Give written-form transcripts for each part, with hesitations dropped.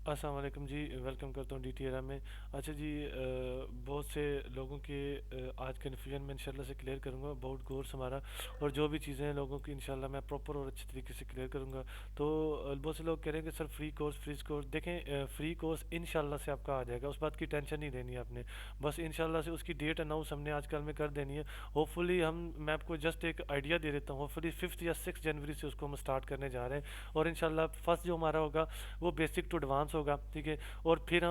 अस्सलाम वालेकुम जी, वेलकम करता हूँ डीटीएरा में। अच्छा जी, बहुत से लोगों के आज कन्फ्यूजन मैं इंशाल्लाह से क्लियर करूँगा अबाउट कोर्स हमारा। और जो भी चीज़ें हैं लोगों की इंशाल्लाह मैं प्रॉपर और अच्छे तरीके से क्लियर करूँगा। तो बहुत से लोग कह रहे हैं कि सर फ्री कोर्स देखें, फ्री कोर्स इंशाल्लाह से आपका आ जाएगा, उस बात की टेंशन नहीं लेनी है आपने। बस इंशाल्लाह से उसकी डेट अनाउंस हमने आजकल में कर देनी है। होपफुली मैं आपको जस्ट एक आइडिया दे देता हूँ, होपफुली 5 या 6 जनवरी से उसको हम स्टार्ट करने जा रहे हैं। और इंशाल्लाह फर्स्ट जो हमारा होगा वो बेसिक टू एडवांस होगा, ठीक है। और फिर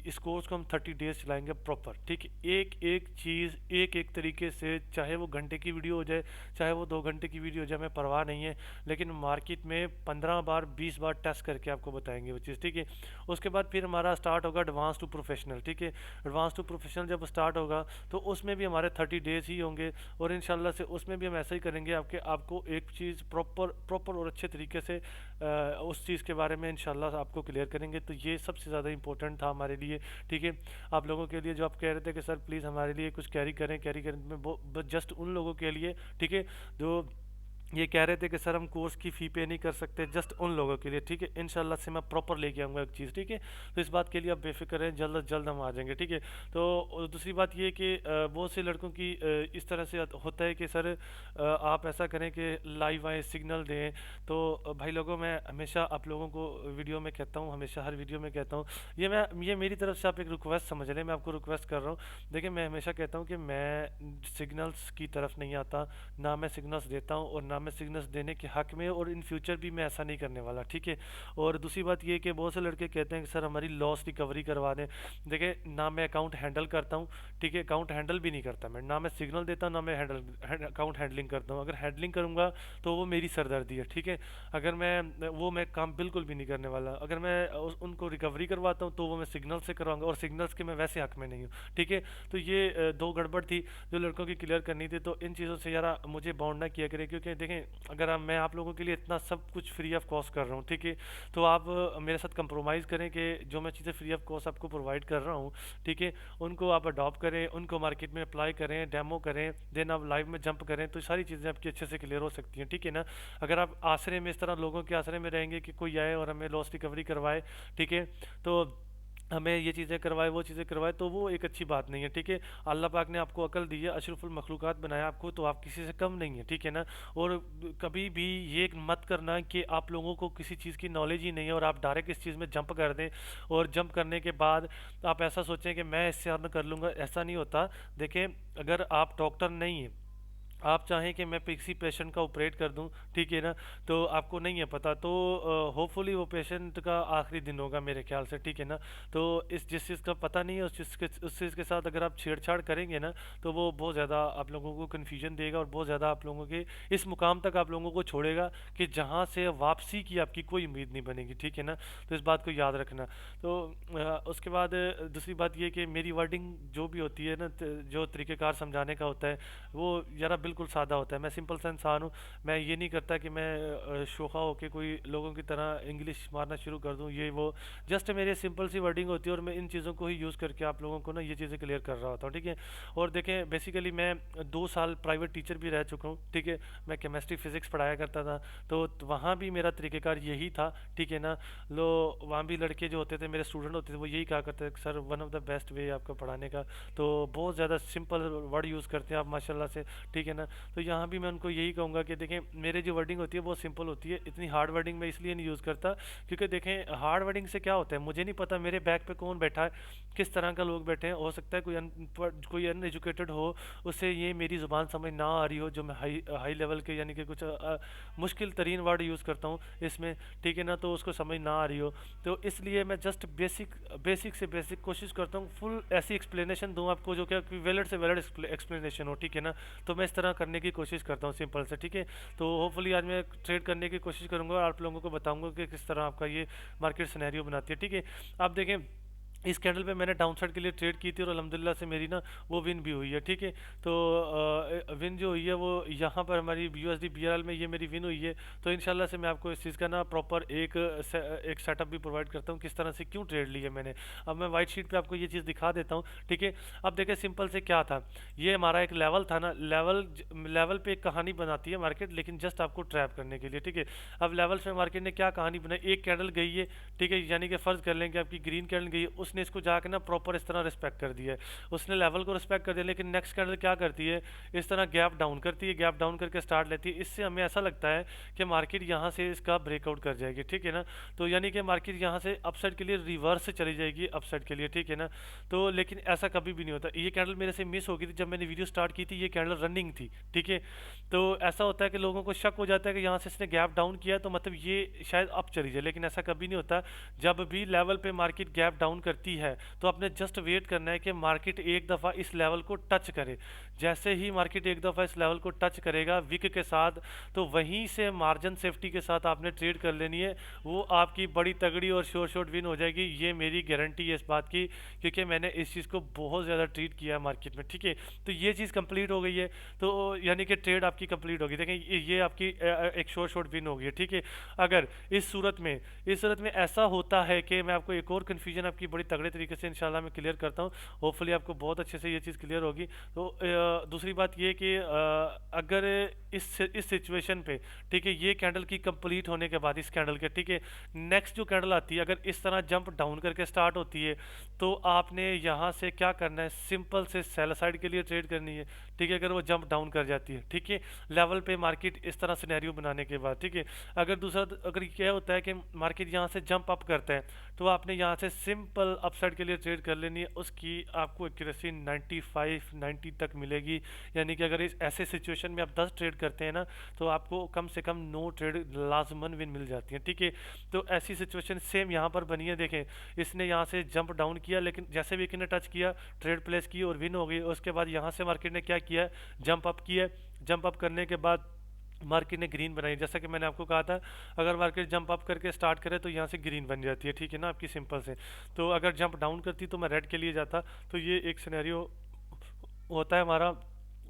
इस कोर्स को हम 30 डेज चलाएंगे प्रॉपर, ठीक है। एक एक चीज़ एक एक तरीके से, चाहे वो घंटे की वीडियो हो जाए, चाहे वो 2 घंटे की वीडियो हो जाए, हमें परवाह नहीं है। लेकिन मार्केट में 15 बार 20 बार टेस्ट करके आपको बताएंगे वो चीज़, ठीक है। उसके बाद फिर हमारा स्टार्ट होगा एडवांस टू प्रोफेशनल, ठीक है। एडवांस टू प्रोफेशनल जब स्टार्ट होगा तो उसमें भी हमारे 30 डेज ही होंगे। और इंशाल्लाह से उसमें भी हम ऐसा ही करेंगे, आपको एक चीज़ प्रॉपर प्रॉपर और अच्छे तरीके से उस चीज़ के बारे में इंशाल्लाह आपको क्लियर करेंगे। तो ये सबसे ज़्यादा इंपॉर्टेंट था हमारे लिए, ठीक है। आप लोगों के लिए जो आप कह रहे थे कि सर प्लीज़ हमारे लिए कुछ कैरी करें में, वो जस्ट उन लोगों के लिए, ठीक है, जो ये कह रहे थे कि सर हम कोर्स की फ़ी पे नहीं कर सकते, जस्ट उन लोगों के लिए, ठीक है। इंशाल्लाह से मैं प्रॉपर लेके आऊँगा एक चीज़, ठीक है। तो इस बात के लिए आप बेफिक्र रहें, जल्द अज जल्द हम आ जाएंगे, ठीक है। तो दूसरी बात ये कि बहुत से लड़कों की इस तरह से होता है कि सर आप ऐसा करें कि लाइव आए, सिग्नल दें। तो भाई लोगों, मैं हमेशा आप लोगों को वीडियो में कहता हूँ, हमेशा हर वीडियो में कहता हूँ, ये मेरी तरफ से आप एक रिक्वेस्ट समझ लें, मैं आपको रिक्वेस्ट कर रहा हूँ। देखिए, मैं हमेशा कहता हूँ कि मैं सिग्नल्स की तरफ नहीं आता, ना मैं सिग्नल्स देता हूँ और ना मैं सिग्नल्स देने के हक में, और इन फ्यूचर भी मैं ऐसा नहीं करने वाला, ठीक है। और दूसरी बात ये कि बहुत से लड़के कहते हैं कि सर हमारी लॉस रिकवरी करवा दें। देखिए, ना मैं अकाउंट हैंडल करता हूँ, ठीक है, अकाउंट हैंडल भी नहीं करता मैं, ना मैं सिग्नल देता हूँ, ना मैं अकाउंट हैंडलिंग करता हूँ। अगर हैंडलिंग करूँगा तो वो मेरी सरदर्दी है, ठीक है। अगर मैं काम बिल्कुल भी नहीं करने वाला। अगर मैं उनको रिकवरी करवाता हूँ तो वो मैं सिग्नल से करवाऊंगा, और सिग्नल्स के मैं वैसे हक में नहीं हूँ, ठीक है। तो ये दो गड़बड़ थी जो लड़कों की क्लियर करनी थी। तो इन चीज़ों से यार मुझे बाउंड ना किया करें, क्योंकि देखें, अगर मैं आप लोगों के लिए इतना सब कुछ फ्री ऑफ कॉस्ट कर रहा हूँ, ठीक है, तो आप मेरे साथ कंप्रोमाइज़ करें कि जो मैं चीज़ें फ्री ऑफ कॉस्ट आपको प्रोवाइड कर रहा हूँ, ठीक है, उनको आप अडॉप्ट करें, उनको मार्केट में अप्लाई करें, डेमो करें, देन आप लाइव में जंप करें, तो सारी चीज़ें आपकी अच्छे से क्लियर हो सकती हैं, ठीक है ना। अगर आप आसरे में, इस तरह लोगों के आसरे में रहेंगे कि कोई आए और हमें लॉस रिकवरी करवाए, ठीक है, तो हमें ये चीज़ें करवाए, वो चीज़ें करवाए, तो वो एक अच्छी बात नहीं है, ठीक है। अल्लाह पाक ने आपको अकल दी है, अशरफुल मखलूक़ात बनाया आपको, तो आप किसी से कम नहीं है, ठीक है ना। और कभी भी ये मत करना कि आप लोगों को किसी चीज़ की नॉलेज ही नहीं है और आप डायरेक्ट इस चीज़ में जंप कर दें, और जंप करने के बाद आप ऐसा सोचें कि मैं इससे अर्न कर लूँगा। ऐसा नहीं होता। देखें, अगर आप डॉक्टर नहीं हैं, आप चाहें कि मैं किसी पेशेंट का ऑपरेट कर दूं, ठीक है ना, तो आपको नहीं है पता, तो होपफुली वो पेशेंट का आखिरी दिन होगा मेरे ख्याल से, ठीक है ना। तो जिस चीज़ का पता नहीं है उस चीज़ के साथ अगर आप छेड़छाड़ करेंगे ना, तो वो बहुत ज़्यादा आप लोगों को कन्फ्यूजन देगा, और बहुत ज़्यादा आप लोगों के इस मुकाम तक आप लोगों को छोड़ेगा कि जहाँ से वापसी की आपकी कोई उम्मीद नहीं बनेगी, ठीक है ना। तो इस बात को याद रखना। तो उसके बाद दूसरी बात ये कि मेरी वर्डिंग जो भी होती है ना, जो तरीक़ेकार समझाने का होता है, वो ज़रा बिल्कुल सादा होता है। मैं सिंपल सा इंसान हूँ। मैं ये नहीं करता कि मैं शोखा होकर कोई लोगों की तरह इंग्लिश मारना शुरू कर दूँ, ये वो। जस्ट मेरी सिंपल सी वर्डिंग होती है, और मैं इन चीज़ों को ही यूज़ करके आप लोगों को ना ये चीज़ें क्लियर कर रहा होता हूँ, ठीक है। और देखें, बेसिकली मैं 2 साल प्राइवेट टीचर भी रह चुका हूँ, ठीक है। मैं केमिस्ट्री फिज़िक्स पढ़ाया करता था, तो वहाँ भी मेरा तरीक़ेकार यही था, ठीक है ना। लो, वहाँ भी लड़के जो होते थे, मेरे स्टूडेंट होते थे, वो यही कहा करते थे, sir one of the best way आपका पढ़ाने का। तो बहुत ज़्यादा सिंपल वर्ड यूज़ करते हैं आप माशाल्लाह से, ठीक है ना। तो यहाँ भी मैं उनको यही कहूँगा कि देखें, मेरे जो वर्डिंग होती है वो सिंपल होती है। इतनी हार्ड वर्डिंग मैं इसलिए नहीं यूज़ करता, क्योंकि देखें, हार्ड वर्डिंग से क्या होता है मुझे नहीं पता मेरे बैक पे कौन बैठा है, किस तरह का लोग बैठे हैं। हो सकता है कोई अनएजुकेटेड हो, उससे ये मेरी ज़ुबान समझ ना आ रही हो, जो मैं हाई हाई लेवल के यानी कि कुछ मुश्किल तरीन वर्ड यूज़ करता हूँ इसमें, ठीक है ना, तो उसको समझ ना आ रही हो। तो इसलिए मैं जस्ट बेसिक बेसिक से बेसिक कोशिश करता हूँ, फुल ऐसी एक्सप्लेनेशन दूँ आपको जो कि वैलिड से वैलिड एक्सप्लेनेशन हो, ठीक है ना। तो मैं इस तरह करने की कोशिश करता हूँ सिंपल से, ठीक है। तो होपफुली आज मैं ट्रेड करने की कोशिश करूँगा और आप लोगों को बताऊँगा कि किस तरह आपका ये मार्केट सिनेरियो बनाती है, ठीक है। आप देखें, इस कैंडल पे मैंने डाउन साइड के लिए ट्रेड की थी और अल्हम्दुलिल्लाह से मेरी ना वो विन भी हुई है, ठीक है। तो विन जो हुई है वो यहाँ पर हमारी यूएसडी बीआरएल में ये मेरी विन हुई है। तो इंशाल्लाह से मैं आपको इस चीज़ का ना प्रॉपर एक सेटअप भी प्रोवाइड करता हूँ किस तरह से क्यों ट्रेड ली है मैंने। अब मैं वाइट शीट पे आपको ये चीज़ दिखा देता हूँ, ठीक है। अब देखिए सिंपल से क्या था, ये हमारा एक लेवल था ना, लेवल पे एक कहानी बनाती है मार्केट, लेकिन जस्ट आपको ट्रैप करने के लिए, ठीक है। अब लेवल्स में मार्केट ने क्या कहानी बनाई, एक कैंडल गई है, ठीक है, यानी कि फ़र्ज़ कर लें कि आपकी ग्रीन कैंडल गई है, उसने इसको जाके ना प्रॉपर इस तरह रिस्पेक्ट कर दिया है, उसने लेवल को रिस्पेक्ट कर दिया। लेकिन नेक्स्ट कैंडल क्या करती है, इस तरह गैप डाउन करती है, गैप डाउन करके स्टार्ट लेती है। इससे हमें ऐसा लगता है कि मार्केट यहाँ से इसका ब्रेकआउट कर जाएगी, ठीक है ना। तो यानी कि मार्केट यहाँ से अपसाइड के लिए रिवर्स से चली जाएगी अपसाइड के लिए, ठीक है ना। तो लेकिन ऐसा कभी भी नहीं होता। ये कैंडल मेरे से मिस हो गई थी जब मैंने वीडियो स्टार्ट की थी, ये कैंडल रनिंग थी, ठीक है। तो ऐसा होता है कि लोगों को शक हो जाता है कि यहाँ से इसने गैप डाउन किया तो मतलब ये शायद अप चली जाए, लेकिन ऐसा कभी नहीं होता। जब भी लेवल पे मार्केट गैप डाउन करती है तो आपने जस्ट वेट करना है कि मार्केट एक दफ़ा इस लेवल को टच करे। जैसे ही मार्केट एक दफ़ा इस लेवल को टच करेगा विक के साथ, तो वहीं से मार्जिन सेफ्टी के साथ आपने ट्रेड कर लेनी है। वो आपकी बड़ी तगड़ी और श्योर शॉट विन हो जाएगी, ये मेरी गारंटी है इस बात की, क्योंकि मैंने इस चीज़ को बहुत ज़्यादा ट्रीट किया है मार्केट में, ठीक है। तो ये चीज़ कंप्लीट हो गई है, तो यानी कि ट्रेड आपकी कंप्लीट होगी। देखें ये आपकी एक श्योर शॉट विन हो गई है, ठीक है। अगर इस सूरत में ऐसा होता है कि मैं आपको एक और कन्फ्यूजन आपकी बड़ी तगड़े तरीके से इंशाल्लाह मैं क्लियर करता हूँ, होपफुली आपको बहुत अच्छे से ये चीज़ क्लियर होगी। तो दूसरी बात ये कि अगर इस सिचुएशन पे, ठीक है, ये कैंडल की कंप्लीट होने के बाद इस कैंडल के, ठीक है, नेक्स्ट जो कैंडल आती है अगर इस तरह जंप डाउन करके स्टार्ट होती है, तो आपने यहाँ से क्या करना है, सिंपल से सेल साइड के लिए ट्रेड करनी है, ठीक है। अगर वो जंप डाउन कर जाती है, ठीक है, लेवल पे मार्केट इस तरह सिनेरियो बनाने के बाद, ठीक है। अगर क्या होता है कि मार्केट यहाँ से जंप अप करता है, तो आपने यहाँ से सिंपल अपसाइड के लिए ट्रेड कर लेनी है। उसकी आपको एक्यूरेसी 95-90 तक मिलेगी। यानी कि अगर इस ऐसे सिचुएशन में आप 10 ट्रेड करते हैं ना, तो आपको कम से कम 9 ट्रेड लाजमन विन मिल जाती है, ठीक है। तो ऐसी सिचुएशन सेम यहाँ पर बनी है। देखें, इसने यहाँ से जंप डाउन किया, लेकिन जैसे भी ने टच किया, ट्रेड प्लेस की और विन हो गई। उसके बाद यहाँ से मार्केट ने क्या किया, जंप अप किया। जंप अप करने के बाद मार्केट ने ग्रीन बनाई, जैसा कि मैंने आपको कहा था, अगर मार्केट जंप अप करके स्टार्ट करे तो यहाँ से ग्रीन बन जाती है, ठीक है ना, आपकी सिंपल से। तो अगर जंप डाउन करती तो मैं रेड के लिए जाता। तो ये एक सिनेरियो होता है हमारा,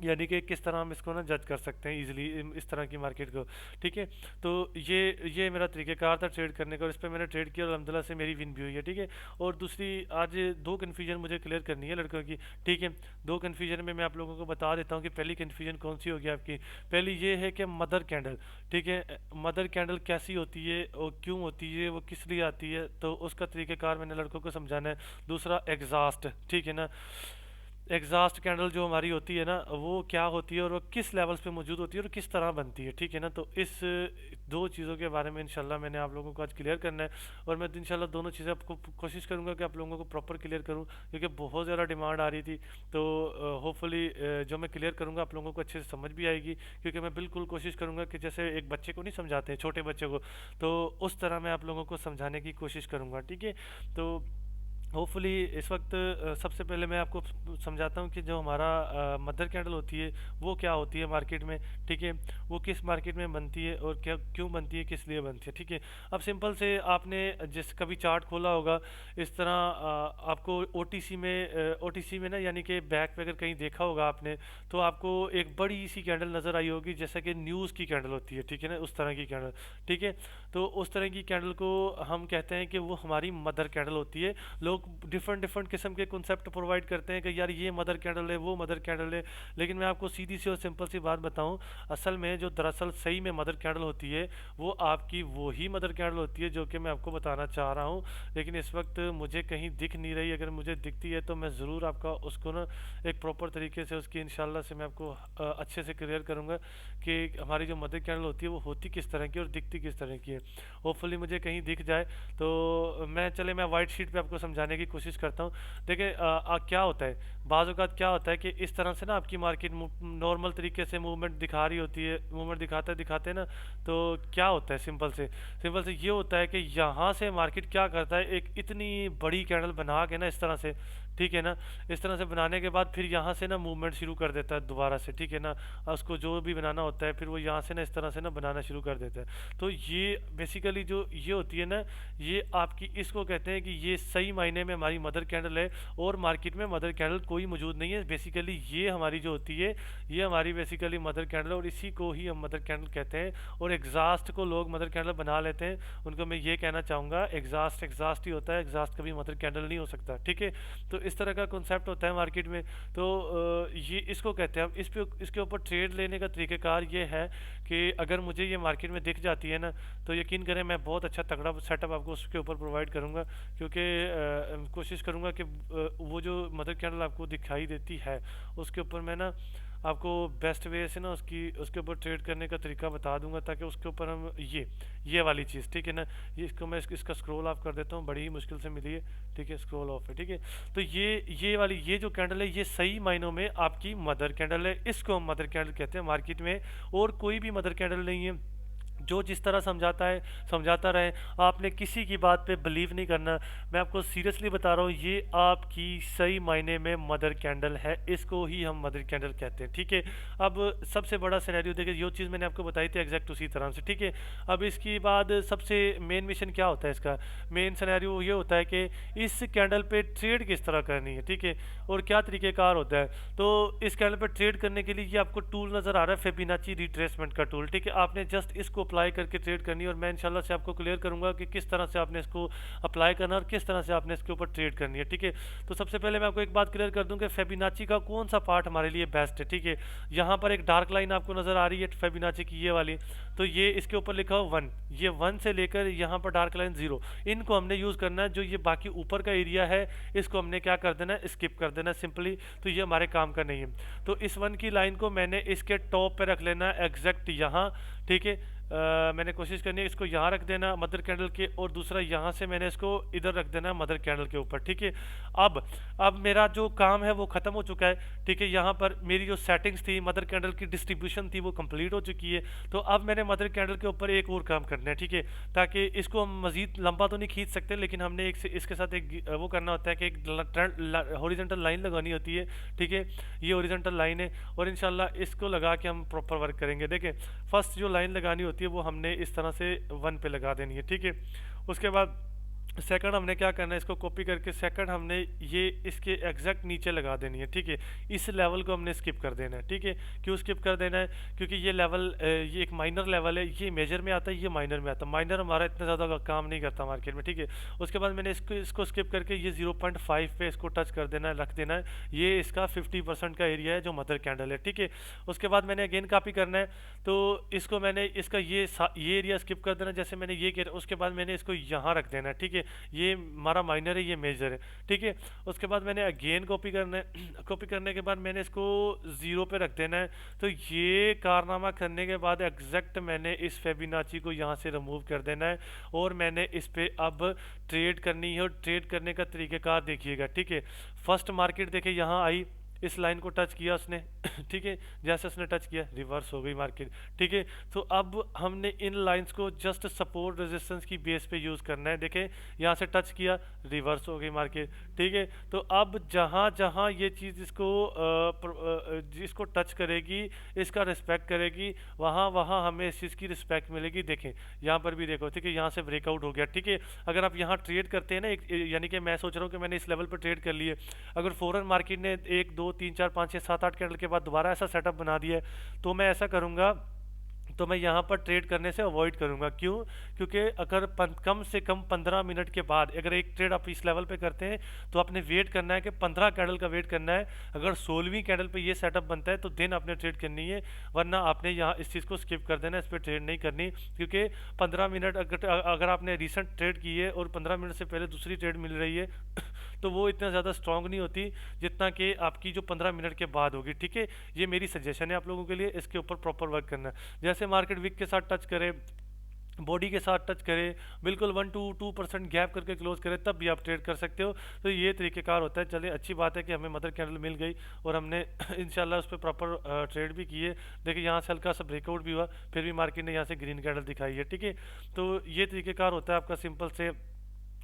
यानी कि किस तरह हम इसको ना जज कर सकते हैं इजीली इस तरह की मार्केट को, ठीक है। तो ये मेरा तरीक़ेकार था ट्रेड करने का, और इस पर मैंने ट्रेड किया और अल्हम्दुलिल्लाह से मेरी विन भी हुई है, ठीक है। और दूसरी आज दो कन्फ्यूजन मुझे क्लियर करनी है लड़कों की, ठीक है। दो कन्फ्यूजन में मैं आप लोगों को बता देता हूँ कि पहली कन्फ्यूजन कौन सी होगी आपकी। पहली ये है कि मदर कैंडल, ठीक है, मदर कैंडल कैसी होती है और क्यों होती है, वो किस लिए आती है, तो उसका तरीक़ेकार मैंने लड़कों को समझाना है। दूसरा एग्जास्ट, ठीक है ना, एग्जॉस्ट कैंडल जो हमारी होती है ना, वो क्या होती है और वो किस लेवल्स पे मौजूद होती है और किस तरह बनती है, ठीक है ना। तो इस दो चीज़ों के बारे में इंशाल्लाह मैंने आप लोगों को आज क्लियर करना है, और मैं इंशाल्लाह दोनों चीज़ें आपको कोशिश करूंगा कि आप लोगों को प्रॉपर क्लियर करूं, क्योंकि बहुत ज़्यादा डिमांड आ रही थी। तो होपफुली जो मैं क्लियर करूंगा आप लोगों को अच्छे से समझ भी आएगी, क्योंकि मैं बिल्कुल कोशिश करूंगा कि जैसे एक बच्चे को नहीं समझाते हैं, छोटे बच्चे को, तो उस तरह मैं आप लोगों को समझाने की कोशिश करूँगा, ठीक है। तो होपफुली इस वक्त सबसे पहले मैं आपको समझाता हूँ कि जो हमारा मदर कैंडल होती है वो क्या होती है मार्केट में, ठीक है। वो किस मार्केट में बनती है और क्या क्यों बनती है, किस लिए बनती है, ठीक है। अब सिंपल से आपने जिस कभी चार्ट खोला होगा इस तरह, आपको ओटीसी में ना, यानी कि बैक पे अगर कहीं देखा होगा आपने, तो आपको एक बड़ी सी कैंडल नज़र आई होगी, जैसा कि न्यूज़ की कैंडल होती है, ठीक है ना, उस तरह की कैंडल, ठीक है। तो उस तरह की कैंडल को हम कहते हैं कि वो हमारी मदर कैंडल होती है। लोग डिफरेंट डिफरेंट किस्म के कॉन्सेप्ट प्रोवाइड करते हैं कि यार ये मदर कैंडल है, वो मदर कैंडल है, लेकिन मैं आपको सीधी सी और सिंपल सी बात बताऊं, असल में जो दरअसल सही में मदर कैंडल होती है वो आपकी वही मदर कैंडल होती है जो कि मैं आपको बताना चाह रहा हूं, लेकिन इस वक्त मुझे कहीं दिख नहीं रही। अगर मुझे दिखती है तो मैं ज़रूर आपका उसको ना एक प्रॉपर तरीके से उसकी इंशाल्लाह से मैं आपको अच्छे से क्लियर करूँगा कि हमारी जो मदर कैंडल होती है वो होती किस तरह की और दिखती किस तरह की है। होपफुली मुझे कहीं दिख जाए तो मैं वाइट शीट पे आपको समझाने की कोशिश करता हूँ। देखिए क्या होता है, बाज़ औक़ात क्या होता है कि इस तरह से ना आपकी मार्केट नॉर्मल तरीके से मूवमेंट दिखा रही होती है, मूवमेंट दिखाते ना, तो क्या होता है, सिंपल से ये होता है कि यहाँ से मार्केट क्या करता है, एक इतनी बड़ी कैंडल बना के ना इस तरह से, ठीक है ना, इस तरह से बनाने के बाद फिर यहाँ से ना मूवमेंट शुरू कर देता है दोबारा से, ठीक है ना। उसको जो भी बनाना होता है फिर वो यहाँ से ना इस तरह से ना बनाना शुरू कर देता है। तो ये बेसिकली जो ये होती है ना, ये आपकी इसको कहते हैं कि ये सही मायने महीने में हमारी मदर कैंडल है और मार्केट में मदर कैंडल कोई मौजूद नहीं है। बेसिकली ये हमारी जो होती है ये हमारी बेसिकली मदर कैंडल, और इसी को ही हम मदर कैंडल कहते हैं। और एग्जास्ट को लोग मदर कैंडल बना लेते हैं, उनको मैं ये कहना चाहूँगा एग्जास्ट एग्जास्ट ही होता है, एग्जास्ट कभी मदर कैंडल नहीं हो सकता, ठीक है। तो इस तरह का कॉन्सेप्ट होता है मार्केट में। तो ये इसको कहते हैं हम। इसके ऊपर ट्रेड लेने का तरीक़ाकार ये है कि अगर मुझे ये मार्केट में दिख जाती है ना, तो यकीन करें मैं बहुत अच्छा तगड़ा सेटअप आपको उसके ऊपर प्रोवाइड करूँगा, क्योंकि कोशिश करूँगा कि वो जो मदर कैंडल आपको दिखाई देती है उसके ऊपर मैं ना आपको बेस्ट वे से ना उसके ऊपर ट्रेड करने का तरीका बता दूंगा, ताकि उसके ऊपर हम ये वाली चीज़, ठीक है ना, ये इसको मैं इसका स्क्रॉल ऑफ कर देता हूँ, बड़ी ही मुश्किल से मिली है, ठीक है, स्क्रॉल ऑफ है, ठीक है। तो ये वाली ये जो कैंडल है ये सही मायनों में आपकी मदर कैंडल है, इसको हम मदर कैंडल कहते हैं मार्केट में। और कोई भी मदर कैंडल नहीं है। जो जिस तरह समझाता है समझाता रहे, आपने किसी की बात पे बिलीव नहीं करना। मैं आपको सीरियसली बता रहा हूँ, ये आपकी सही मायने में मदर कैंडल है, इसको ही हम मदर कैंडल कहते हैं, ठीक है। अब सबसे बड़ा सिनेरियो देखिए, जो चीज़ मैंने आपको बताई थी एग्जैक्ट उसी तरह से, ठीक है। अब इसके बाद सबसे मेन मिशन क्या होता है, इसका मेन सिनेरियो ये होता है कि इस कैंडल पे ट्रेड किस तरह करनी है, ठीक है, और क्या तरीक़ेकार होता है। तो इस कैंडल पे ट्रेड करने के लिए ये आपको टूल नज़र आ रहा है, फिबोनाची रिट्रेसमेंट का टूल, ठीक है। आपने जस्ट इसको अप्लाई करके ट्रेड करनी है, और मैं इंशाल्लाह से आपको क्लियर करूंगा कि किस तरह से आपने इसको अप्लाई करना और किस तरह से आपने इसके ऊपर ट्रेड करनी है, ठीक है। तो सबसे पहले मैं आपको एक बात क्लियर कर दूं कि फिबोनाची का कौन सा पार्ट हमारे लिए बेस्ट है, ठीक है। यहाँ पर एक डार्क लाइन आपको नजर आ रही है फिबोनाची की, ये वाली, तो ये इसके ऊपर लिखा हो 1, ये 1 से लेकर यहाँ पर डार्क लाइन 0, इनको हमने यूज़ करना है। जो ये बाकी ऊपर का एरिया है इसको हमने क्या कर देना है, स्किप कर देना सिंपली, तो ये हमारे काम का नहीं है। तो इस 1 की लाइन को मैंने इसके टॉप पे रख लेना है, एग्जैक्ट यहाँ, ठीक है। मैंने कोशिश करनी है इसको यहाँ रख देना मदर कैंडल के, और दूसरा यहाँ से मैंने इसको इधर रख देना मदर कैंडल के ऊपर, ठीक है। अब मेरा जो काम है वो ख़त्म हो चुका है, ठीक है। यहाँ पर मेरी जो सेटिंग्स थी, मदर कैंडल की डिस्ट्रीब्यूशन थी, वो कंप्लीट हो चुकी है। तो अब मैंने मदर कैंडल के ऊपर एक और काम करना है, ठीक है, ताकि इसको हम मज़ीद लंबा तो नहीं खींच सकते, लेकिन हमने इसके साथ एक वो करना होता है कि एक हॉरिजॉन्टल लाइन लगानी होती है, ठीक है। ये हॉरिजॉन्टल लाइन है, और इंशाल्लाह इसको लगा के हम प्रॉपर वर्क करेंगे। देखें, फर्स्ट जो लाइन लगानी होती है वो हमने इस तरह से 1 पे लगा देनी है, ठीक है। उसके बाद सेकंड हमने क्या करना है, इसको कॉपी करके सेकंड हमने ये इसके एग्जैक्ट नीचे लगा देनी है, ठीक है। इस लेवल को हमने स्किप कर देना है, ठीक है। क्यों स्किप कर देना है, क्योंकि ये लेवल ये एक माइनर लेवल है, ये मेजर में आता है, ये माइनर में आता है। माइनर हमारा इतना ज़्यादा काम नहीं करता मार्केट में, ठीक है। उसके बाद मैंने इसको स्किप करके ये 0.5 पे इसको टच कर देना है, रख देना है। ये इसका 50% का एरिया है जो मदर कैंडल है, ठीक है। उसके बाद मैंने अगेन कॉपी करना है, तो इसको मैंने इसका ये एरिया स्किप कर देना, जैसे मैंने ये किया। उसके बाद मैंने इसको यहाँ रख देना है, ठीक है। ये हमारा माइनर है, ये मेजर है, ठीक है। उसके बाद मैंने अगेन कॉपी करना है, कॉपी करने के बाद मैंने इसको 0 पे रख देना है। तो ये कारनामा करने के बाद एग्जैक्ट मैंने इस फिबोनाची को यहाँ से रिमूव कर देना है, और मैंने इस पे अब ट्रेड करनी है। और ट्रेड करने का तरीक़ेकार देखिएगा, ठीक है। फर्स्ट मार्केट देखिए यहाँ आई, इस लाइन को टच किया उसने ठीक है, जैसे उसने टच किया रिवर्स हो गई मार्केट, ठीक है। तो अब हमने इन लाइंस को जस्ट सपोर्ट रेजिस्टेंस की बेस पे यूज़ करना है। देखें, यहाँ से टच किया, रिवर्स हो गई मार्केट, ठीक है। तो अब जहाँ जहाँ ये चीज़ इसको टच करेगी, इसका रिस्पेक्ट करेगी, वहाँ वहाँ हमें इस चीज़ की रिस्पेक्ट मिलेगी। देखें यहाँ पर भी देखो, ठीक है, यहाँ से ब्रेकआउट हो गया, ठीक है। अगर आप यहाँ ट्रेड करते हैं ना, यानी कि मैं सोच रहा हूँ कि मैंने इस लेवल पर ट्रेड कर लिए, अगर फॉरेन मार्केट ने 1 2 3 4 5 6 7 8 कैंडल के बाद दोबारा ऐसा सेटअप बना दिया है, तो मैं ऐसा करूँगा, तो मैं यहाँ पर ट्रेड करने से अवॉइड करूँगा। क्यों? क्योंकि अगर कम से कम 15 मिनट के बाद अगर एक ट्रेड आप इस लेवल पे करते हैं, तो आपने वेट करना है कि 15 कैंडल का वेट करना है। अगर 16वीं कैंडल पे ये सेटअप बनता है तो देन आपने ट्रेड करनी है, वरना आपने यहाँ इस चीज़ को स्किप कर देना है, इस पर ट्रेड नहीं करनी। क्योंकि 15 मिनट अगर आपने रिसेंट ट्रेड की है और 15 मिनट से पहले दूसरी ट्रेड मिल रही है तो वो इतना ज़्यादा स्ट्रॉन्ग नहीं होती जितना कि आपकी जो 15 मिनट के बाद होगी, ठीक है। ये मेरी सजेशन है आप लोगों के लिए, इसके ऊपर प्रॉपर वर्क करना है। जैसे मार्केट विक के साथ टच करे, बॉडी के साथ टच करे, बिल्कुल 1 to 2% गैप करके क्लोज करे, तब भी आप ट्रेड कर सकते हो। तो ये तरीक़ेकार होता है। चलिए, अच्छी बात है कि हमें मदर कैंडल मिल गई और हमने इंशाल्लाह उस पर प्रॉपर ट्रेड भी किए। देखिए, यहाँ से हल्का सा ब्रेकआउट भी हुआ, फिर भी मार्केट ने यहाँ से ग्रीन कैंडल दिखाई है, ठीक है। तो ये तरीक़ेकार होता है आपका सिंपल से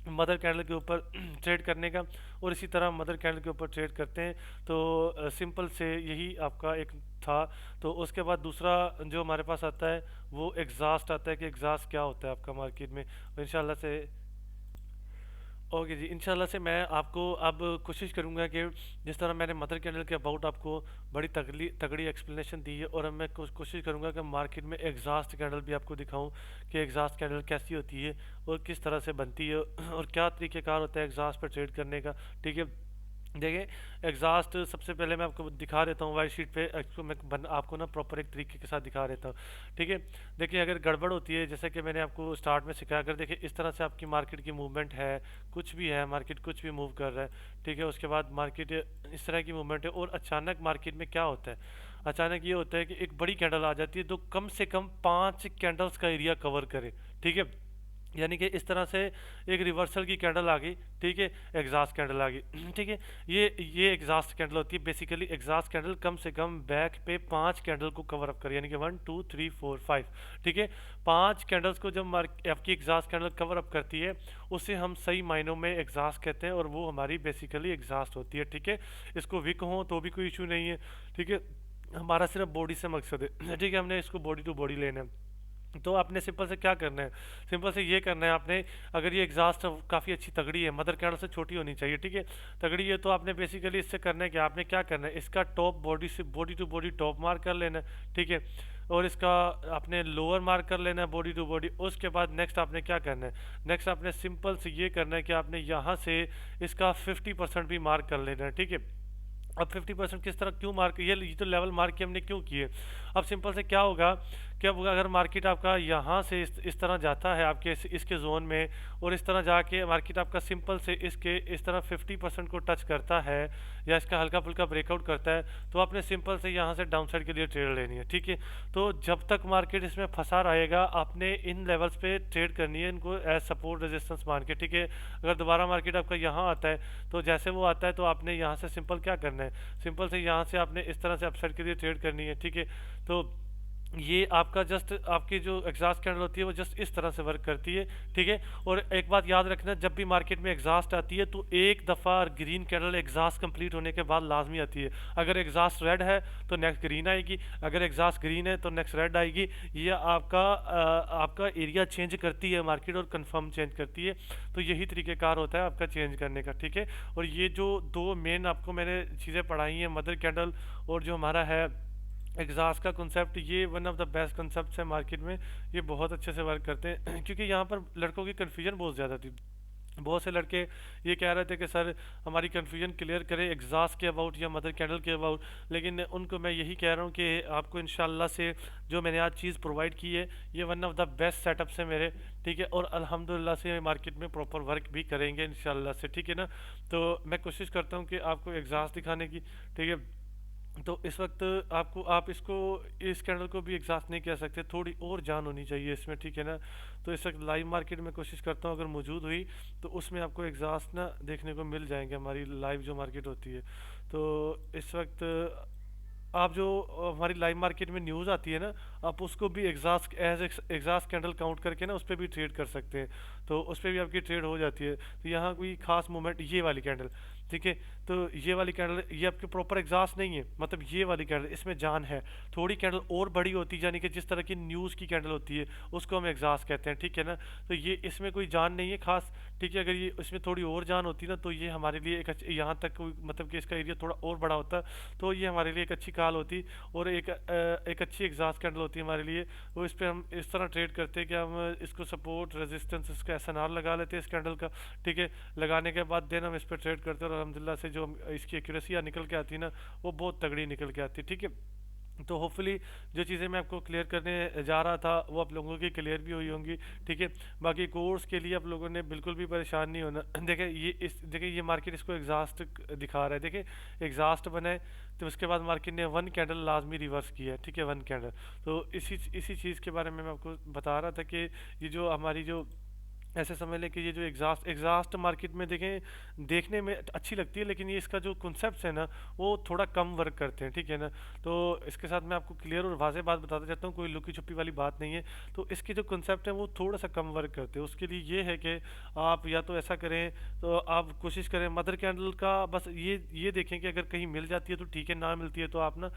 मदर कैंडल के ऊपर ट्रेड करने का, और इसी तरह मदर कैंडल के ऊपर ट्रेड करते हैं। तो सिंपल से यही आपका एक था। तो उसके बाद दूसरा जो हमारे पास आता है वो एग्जॉस्ट आता है, कि एग्जॉस्ट क्या होता है आपका मार्केट में, इंशाल्लाह से। ओके जी, इंशाल्लाह से मैं आपको अब कोशिश करूंगा कि जिस तरह मैंने मदर कैंडल के अबाउट आपको बड़ी तगड़ी तगड़ी एक्सप्लेनेशन दी है, और अब मैं कोशिश करूंगा कि मार्केट में एग्जॉस्ट कैंडल भी आपको दिखाऊं कि एग्जॉस्ट कैंडल कैसी होती है और किस तरह से बनती है और क्या तरीक़ेकार होता है एग्जॉस्ट पर ट्रेड करने का। ठीक है, देखिए एग्जॉस्ट सबसे पहले मैं आपको दिखा देता हूँ वाइट शीट पे, इसको मैं आपको ना प्रॉपर एक तरीके के साथ दिखा देता हूँ। ठीक है, देखिए अगर गड़बड़ होती है जैसे कि मैंने आपको स्टार्ट में सिखाया, अगर देखिए इस तरह से आपकी मार्केट की मूवमेंट है, कुछ भी है, मार्केट कुछ भी मूव कर रहा है, ठीक है, उसके बाद मार्केट इस तरह की मूवमेंट है और अचानक मार्केट में क्या होता है, अचानक ये होता है कि एक बड़ी कैंडल आ जाती है तो कम से कम 5 कैंडल्स का एरिया कवर करे। ठीक है, यानी कि इस तरह से एक रिवर्सल की कैंडल आ गई। ठीक है, एग्जॉस्ट कैंडल आ गई। ठीक है, ये एग्जॉस्ट कैंडल होती है। बेसिकली एग्जॉस्ट कैंडल कम से कम बैक पे 5 कैंडल को कवर अप करे, यानी कि 1 2 3 4 5। ठीक है, 5 कैंडल्स को जब आपकी एग्जॉस्ट कैंडल कवर अप करती है उसे हम सही मायनों में एग्जॉस्ट कहते हैं और वो हमारी बेसिकली एग्जॉस्ट होती है। ठीक है, इसको विक हो तो भी कोई इशू नहीं है। ठीक है, हमारा सिर्फ बॉडी से मकसद है। ठीक है, हमने इसको बॉडी टू बॉडी लेना है। तो आपने सिंपल से क्या करना है, सिंपल से ये करना है आपने, अगर ये एग्जॉस्ट काफ़ी अच्छी तगड़ी है, मदर कैंडल से छोटी होनी चाहिए। ठीक है, तगड़ी है तो आपने बेसिकली इससे करना है कि आपने क्या करना है, इसका टॉप बॉडी से body to body top mark कर लेना है। ठीक है, और इसका आपने लोअर मार्क कर लेना है बॉडी टू बॉडी। उसके बाद नेक्स्ट आपने क्या करना है, नेक्स्ट आपने सिंपल से ये करना है कि आपने यहाँ से इसका 50% भी मार्क कर लेना है। ठीक है, अब 50% किस तरह क्यों मार्क, ये तो लेवल मार्क हमने क्यों किए। अब सिंपल से क्या होगा कि अब अगर मार्केट आपका यहाँ से इस तरह जाता है आपके इसके जोन में, और इस तरह जाके मार्केट आपका सिंपल से इसके इस तरह 50% को टच करता है या इसका हल्का फुल्का ब्रेकआउट करता है, तो आपने सिंपल से यहाँ से डाउन साइड के लिए ट्रेड लेनी है। ठीक है, तो जब तक मार्केट इसमें फंसा रहेगा आपने इन लेवल्स पे ट्रेड करनी है, इनको एज सपोर्ट रेजिस्टेंस मान के। ठीक है, अगर दोबारा मार्केट आपका यहाँ आता है तो जैसे वो आता है तो आपने यहाँ से सिंपल क्या करना है, सिंपल से यहाँ से आपने इस तरह से अपसाइड के लिए ट्रेड करनी है। ठीक है, तो ये आपका जस्ट आपकी जो एग्जॉस्ट कैंडल होती है वो जस्ट इस तरह से वर्क करती है। ठीक है, और एक बात याद रखना, जब भी मार्केट में एग्जॉस्ट आती है तो एक दफ़ा ग्रीन कैंडल एग्जॉस्ट कंप्लीट होने के बाद लाजमी आती है। अगर एग्जॉस्ट रेड है तो नेक्स्ट ग्रीन आएगी, अगर एग्जॉस्ट ग्रीन है तो नेक्स्ट रेड आएगी। ये आपका एरिया चेंज करती है मार्केट और कंफर्म चेंज करती है। तो यही तरीक़ेकार होता है आपका चेंज करने का। ठीक है, और ये जो दो मेन आपको मैंने चीज़ें पढ़ाई हैं, मदर कैंडल और जो हमारा है एग्जॉस्ट का कॉन्सेप्ट, ये one of the best concepts है मार्केट में। ये बहुत अच्छे से वर्क करते हैं क्योंकि यहाँ पर लड़कों की कन्फ्यूजन बहुत ज़्यादा थी। बहुत से लड़के ये कह रहे थे कि सर हमारी कन्फ्यूजन क्लियर करें एग्जॉस्ट के अबाउट या मदर कैंडल के अबाउट, लेकिन उनको मैं यही कह रहा हूँ कि आपको इंशाल्लाह से जो मैंने आज चीज़ प्रोवाइड की है ये one of the best setups है मेरे। ठीक है, और अल्हम्दुलिल्लाह से मार्केट में प्रॉपर वर्क भी करेंगे इंशाल्लाह से। ठीक है ना, तो मैं कोशिश करता हूँ कि आपको एग्जॉस्ट दिखाने की। ठीक है, तो इस वक्त आपको आप इसको इस कैंडल को भी एग्जॉस्ट नहीं कह सकते, थोड़ी और जान होनी चाहिए इसमें। ठीक है ना, तो इस वक्त लाइव मार्केट में कोशिश करता हूँ अगर मौजूद हुई तो उसमें आपको एग्जॉस्ट ना देखने को मिल जाएंगे, हमारी लाइव जो मार्केट होती है। तो इस वक्त आप जो हमारी लाइव मार्केट में न्यूज़ आती है ना, आप उसको भी exhaust as exhaust candle count करके ना उस पर भी ट्रेड कर सकते हैं, तो उस पर भी आपकी ट्रेड हो जाती है। तो यहाँ कोई खास मूवमेंट, ये वाली कैंडल, ठीक है, तो ये वाली कैंडल ये आपकी प्रॉपर एग्जॉस्ट नहीं है, मतलब ये वाली कैंडल इसमें जान है। थोड़ी कैंडल और बड़ी होती है, यानी कि जिस तरह की न्यूज़ की कैंडल होती है उसको हम एग्जॉस्ट कहते हैं। ठीक है ना, तो ये इसमें कोई जान नहीं है खास। ठीक है, अगर ये इसमें थोड़ी और जान होती ना तो ये हमारे लिए एक यहाँ तक कोई मतलब कि इसका एरिया थोड़ा और बड़ा होता तो ये हमारे लिए एक अच्छी कॉल होती और एक अच्छी एग्जॉस्ट कैंडल होती है हमारे लिए। वो इस पर हम इस तरह ट्रेड करते हैं कि हम इसको सपोर्ट रेजिस्टेंस इसका SNR लगा लेते हैं इस कैंडल का। ठीक है, लगाने के बाद देन हम इस पर ट्रेड करते हैं और अल्हम्दुलिल्लाह से जो इसकी एक्यूरेसी निकल के आती है ना वो बहुत तगड़ी निकल के आती है। ठीक है, तो होपफुली जो चीज़ें मैं आपको क्लियर करने जा रहा था वो आप लोगों की क्लियर भी हुई होंगी। ठीक है, बाकी कोर्स के लिए आप लोगों ने बिल्कुल भी परेशान नहीं होना। देखिए ये मार्केट इसको एग्जॉस्ट दिखा रहा है, देखिए एग्जॉस्ट बनाए तो उसके बाद मार्केट ने 1 कैंडल लाजमी रिवर्स किया है। ठीक है, 1 कैंडल, तो इसी चीज़ के बारे में मैं आपको बता रहा था कि ये जो हमारी जो ऐसे समझ लें कि ये जो एग्जॉस्ट मार्केट में देखें देखने में अच्छी लगती है, लेकिन ये इसका जो कॉन्सेप्ट है ना वो थोड़ा कम वर्क करते हैं। ठीक है ना, तो इसके साथ मैं आपको क्लियर और वाज़ेह बात बताता चाहता हूँ, कोई लुकी छुपी वाली बात नहीं है। तो इसके जो कॉन्सेप्ट है वो थोड़ा सा कम वर्क करते हैं। उसके लिए ये है कि आप या तो ऐसा करें, तो आप कोशिश करें मदर कैंडल का बस ये देखें कि अगर कहीं मिल जाती है तो ठीक है, ना मिलती है तो आप ना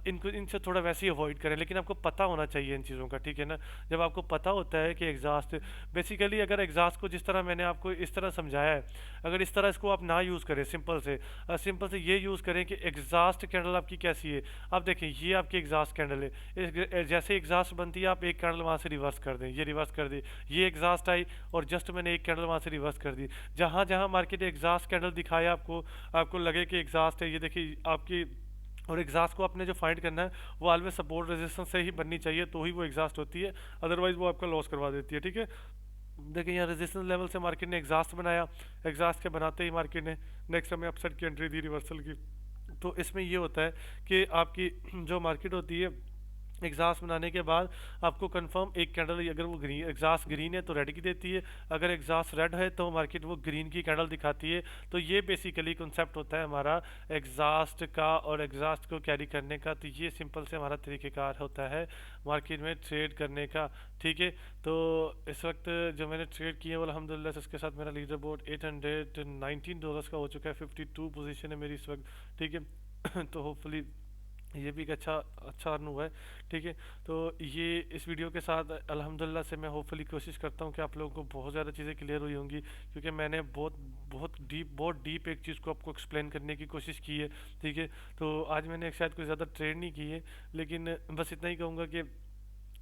इनसे थोड़ा वैसे ही अवॉइड करें, लेकिन आपको पता होना चाहिए इन चीज़ों का। ठीक है ना, जब आपको पता होता है कि एग्जॉस्ट बेसिकली बेसिकली अगर एग्जॉस्ट को जिस तरह मैंने आपको इस तरह समझाया है, अगर इस तरह इसको आप ना यूज़ करें, सिंपल से ये यूज़ करें कि एग्जॉस्ट कैंडल आपकी कैसी है। आप देखें ये आपकी एग्जॉस्ट कैंडल है, जैसे एग्जॉस्ट बनती है आप एक कैंडल वहाँ से रिवर्स कर दें, ये रिवर्स कर दी, ये एग्जॉस्ट आई और जस्ट मैंने एक कैंडल वहाँ से रिवर्स कर दी। जहाँ जहाँ मार्केट एग्जॉस्ट कैंडल दिखाया आपको, आपको लगे कि एग्जॉस्ट है, ये देखिए आपकी, और एग्जॉस्ट को आपने जो फाइंड करना है वो ऑलवेज सपोर्ट रेजिस्टेंस से ही बननी चाहिए, तो ही वो एग्जॉस्ट होती है, अदरवाइज वो आपका लॉस करवा देती है। ठीक है, देखिए यहाँ रेजिस्टेंस लेवल से मार्केट ने एग्जॉस्ट बनाया, एग्जॉस्ट के बनाते ही मार्केट ने नेक्स्ट हमें अपसाइड की एंट्री दी रिवर्सल की। तो इसमें ये होता है कि आपकी जो मार्केट होती है एग्जॉस्ट बनाने के बाद आपको कंफर्म एक कैंडल, अगर वो ग्रीन एग्जॉस्ट ग्रीन है तो रेड की देती है, अगर एग्जॉस्ट रेड है तो मार्केट वो ग्रीन की कैंडल दिखाती है। तो ये बेसिकली कॉन्सेप्ट होता है हमारा एग्जॉस्ट का और एग्जॉस्ट को कैरी करने का। तो ये सिंपल से हमारा तरीक़ेकार होता है मार्केट में ट्रेड करने का। ठीक है, तो इस वक्त जो मैंने ट्रेड किए वो अल्हम्दुलिल्लाह से इसके साथ मेरा लीडर बोर्ड $819 का हो चुका है, 52 पोजीशन है मेरी इस वक्त। ठीक है तो होपफुली ये भी एक अच्छा अच्छा अर्न हुआ है। ठीक है, तो ये इस वीडियो के साथ अल्हम्दुलिल्लाह से मैं होपफुली कोशिश करता हूँ कि आप लोगों को बहुत ज़्यादा चीज़ें क्लियर हुई होंगी, क्योंकि मैंने बहुत डीप एक चीज़ को आपको एक्सप्लेन करने की कोशिश की है। ठीक है, तो आज मैंने शायद कोई ज़्यादा ट्रेड नहीं की है, लेकिन बस इतना ही कहूँगा कि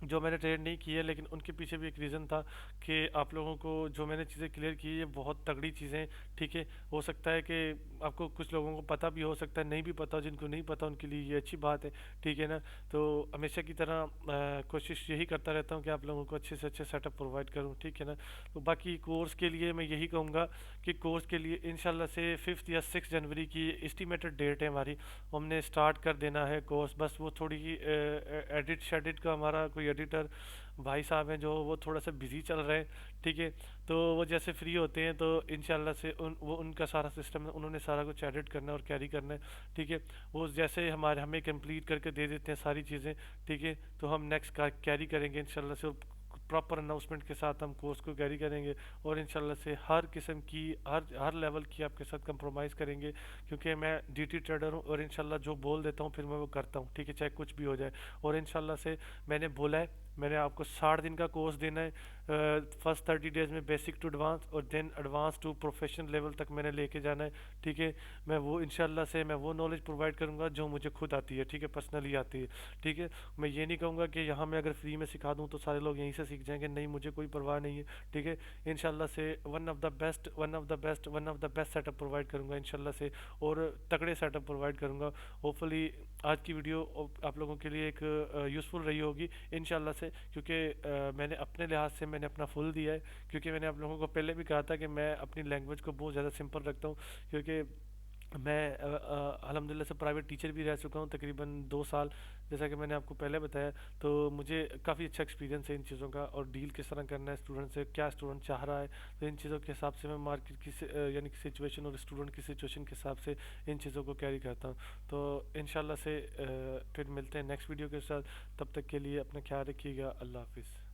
जो मैंने ट्रेड नहीं की है, लेकिन उनके पीछे भी एक रीज़न था कि आप लोगों को जो मैंने चीज़ें क्लियर की है बहुत तगड़ी चीज़ें। ठीक है, हो सकता है कि आपको कुछ लोगों को पता भी हो सकता है, नहीं भी पता हो, जिनको नहीं पता उनके लिए ये अच्छी बात है। ठीक है ना, तो हमेशा की तरह कोशिश यही करता रहता हूँ कि आप लोगों को अच्छे से अच्छे सेटअप प्रोवाइड करूँ। ठीक है ना, तो बाकी कोर्स के लिए मैं यही कहूँगा कि कोर्स के लिए इंशाल्लाह से 5 या 6 जनवरी की एस्टिमेटेड डेट है हमारी, हमने स्टार्ट कर देना है कोर्स। बस वो थोड़ी एडिट शेडिट का हमारा कोई एडिटर भाई साहब हैं जो वो थोड़ा सा बिजी चल रहे हैं। ठीक है, तो वो जैसे फ्री होते हैं तो इंशाल्लाह से वो उनका सारा सिस्टम है, उन्होंने सारा कुछ एडिट करना है और कैरी करना है। ठीक है, वो जैसे हमें कंप्लीट करके दे देते हैं सारी चीज़ें। ठीक है, तो हम नेक्स्ट कैरी करेंगे इंशाल्लाह से, प्रॉपर अनाउंसमेंट के साथ हम कोर्स को कैरी करेंगे और इंशाल्लाह से हर किस्म की हर लेवल की आपके साथ कंप्रोमाइज़ करेंगे, क्योंकि मैं डीटी ट्रेडर हूँ और इंशाल्लाह जो बोल देता हूँ फिर मैं वो करता हूँ। ठीक है, चाहे कुछ भी हो जाए। और इंशाल्लाह से मैंने बोला है मैंने आपको 60 दिन का कोर्स देना है, फर्स्ट 30 डेज़ में बेसिक टू एडवांस और then advance to professional level तक मैंने लेके जाना है। ठीक है, मैं वो इंशाल्लाह से मैं वो नॉलेज प्रोवाइड करूँगा जो मुझे खुद आती है। ठीक है, पर्सनली आती है। ठीक है, मैं ये नहीं कहूँगा कि यहाँ मैं अगर फ्री में सिखा दूँ तो सारे लोग यहीं से सीख जाएंगे, नहीं, मुझे कोई परवाह नहीं है। ठीक है, इंशाल्लाह से one of the best setup provide करूँगा इंशाल्लाह से, और तगड़े सेटअप प्रोवाइड करूँगा। होपफुली आज की वीडियो आप लोगों के लिए एक यूज़फुल रही होगी इंशाल्लाह से, क्योंकि मैंने अपने लिहाज से मैंने अपना फुल दिया है, क्योंकि मैंने आप लोगों को पहले भी कहा था कि मैं अपनी लैंग्वेज को बहुत ज़्यादा सिंपल रखता हूँ, क्योंकि मैं अल्हम्दुलिल्लाह से प्राइवेट टीचर भी रह चुका हूँ तकरीबन 2 साल, जैसा कि मैंने आपको पहले बताया। तो मुझे काफ़ी अच्छा एक्सपीरियंस है इन चीज़ों का, और डील किस तरह करना है स्टूडेंट से, क्या स्टूडेंट चाह रहा है, तो इन चीज़ों के हिसाब से मैं मार्केट की यानी कि सिचुएशन और स्टूडेंट की सिचुएशन के हिसाब से इन चीज़ों को कैरी करता हूँ। तो इंशाल्लाह से फिर मिलते हैं नेक्स्ट वीडियो के साथ, तब तक के लिए अपना ख्याल रखिएगा। अल्लाह हाफिज़।